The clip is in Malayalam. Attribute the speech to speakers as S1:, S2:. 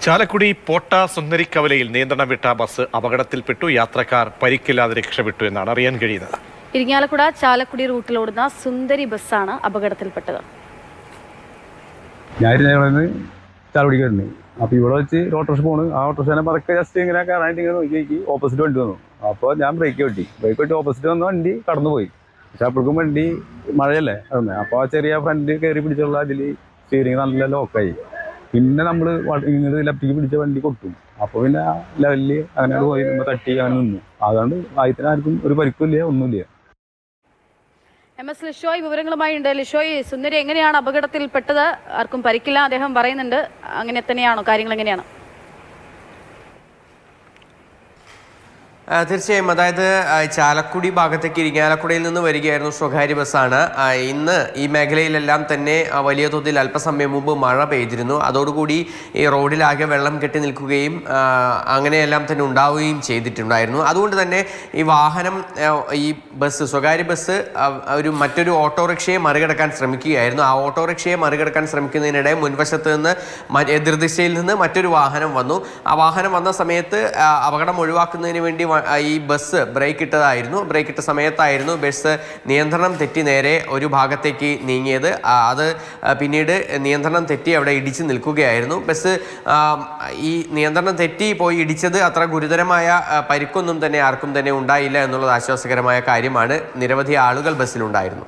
S1: ചാലക്കുടി പോട്ട സുന്ദരിക്കവലയിൽ നിയന്ത്രണം വിട്ട ബസ് അപകടത്തിൽപ്പെട്ടു. യാത്രക്കാർ പരിക്കില്ലാതെ രക്ഷപ്പെട്ടു എന്നാണ് അറിയാൻ കഴിയുന്നത്.
S2: ഇരിങ്ങാലക്കുട ചാലക്കുടി റൂട്ടിലോടുന്ന സുന്ദരി ബസ്സാണ് അപകടത്തിൽപ്പെട്ടത്.
S3: ചാലക്കുടി കയറുന്നത് അപ്പോൾ ഇവിടെ വെച്ച് ഓട്ടോറിക്ഷ പോണ്. ആ ഓട്ടോറിക്ഷനെ പതുക്കെ ജസ്റ്റ് ഇങ്ങനെ കയറാനായിട്ട് ഇങ്ങനെ നോക്കി ഓപ്പോസിറ്റ് വണ്ടി വന്നു. അപ്പോൾ ഞാൻ ബ്രേക്ക് വെട്ടി ഓപ്പോസിറ്റ് വന്ന വണ്ടി കടന്നു പോയി. പക്ഷെ അപ്പോഴേക്കും വണ്ടി മഴയല്ലേ കടന്നത്. അപ്പോൾ ആ ചെറിയ ഫ്രണ്ട് കയറി പിടിച്ചുള്ള അതിൽ സ്റ്റിയറിംഗ് നല്ല ലോക്കായി. പിന്നെ നമ്മൾ ഇങ്ങോട്ട് ലെഫ്റ്റിക്ക് പിടിച്ച വണ്ടി കൊട്ടും. അപ്പോൾ പിന്നെ ലെവലിൽ അങ്ങനെ പോയി നമ്മൾ തട്ടി അങ്ങനെ നിന്നു. അതുകൊണ്ട് ആദ്യത്തിന് ആർക്കും ഒരു പരിക്കില്ല, ഒന്നുമില്ല.
S2: MS ലിഷോയ് വിവരങ്ങളുമായി ഉണ്ട്. ലിഷോയ്, സുന്ദരി എങ്ങനെയാണ് അപകടത്തിൽപ്പെട്ടത്? ആർക്കും പരിക്കില്ല അദ്ദേഹം പറയുന്നുണ്ട്. അങ്ങനെ തന്നെയാണോ കാര്യങ്ങൾ? എങ്ങനെയാണ്?
S4: തീർച്ചയായും. അതായത് ചാലക്കുടി ഭാഗത്തേക്ക് ഇരിങ്ങാലക്കുടയിൽ നിന്ന് വരികയായിരുന്നു സ്വകാര്യ ബസ്സാണ്. ഇന്ന് ഈ മേഖലയിലെല്ലാം തന്നെ വലിയ തോതിൽ അല്പസമയം മുമ്പ് മഴ പെയ്തിരുന്നു. അതോടുകൂടി ഈ റോഡിലാകെ വെള്ളം കെട്ടി നിൽക്കുകയും അങ്ങനെയെല്ലാം തന്നെ ഉണ്ടാവുകയും ചെയ്തിട്ടുണ്ടായിരുന്നു. അതുകൊണ്ട് തന്നെ ഈ വാഹനം, ഈ ബസ്, സ്വകാര്യ ബസ് മറ്റൊരു ഓട്ടോറിക്ഷയെ മറികടക്കാൻ ശ്രമിക്കുകയായിരുന്നു. ആ ഓട്ടോറിക്ഷയെ മറികടക്കാൻ ശ്രമിക്കുന്നതിനിടെ മുൻവശത്ത് നിന്ന് എതിർദിശയിൽ നിന്ന് മറ്റൊരു വാഹനം വന്നു. ആ വാഹനം വന്ന സമയത്ത് അപകടം ഒഴിവാക്കുന്നതിന് വേണ്ടി ഈ ബസ് ബ്രേക്ക് ഇട്ട സമയത്തായിരുന്നു ബസ് നിയന്ത്രണം തെറ്റി നേരെ ഒരു ഭാഗത്തേക്ക് നീങ്ങിയത്. അത് പിന്നീട് നിയന്ത്രണം തെറ്റി അവിടെ ഇടിച്ച് നിൽക്കുകയായിരുന്നു. ബസ് ഈ നിയന്ത്രണം തെറ്റി പോയി ഇടിച്ചത് അത്ര ഗുരുതരമായ പരിക്കൊന്നും തന്നെ ആർക്കും തന്നെ ഉണ്ടായില്ല എന്നുള്ളത് ആശ്വാസകരമായ കാര്യമാണ്. നിരവധി ആളുകൾ ബസ്സിലുണ്ടായിരുന്നു.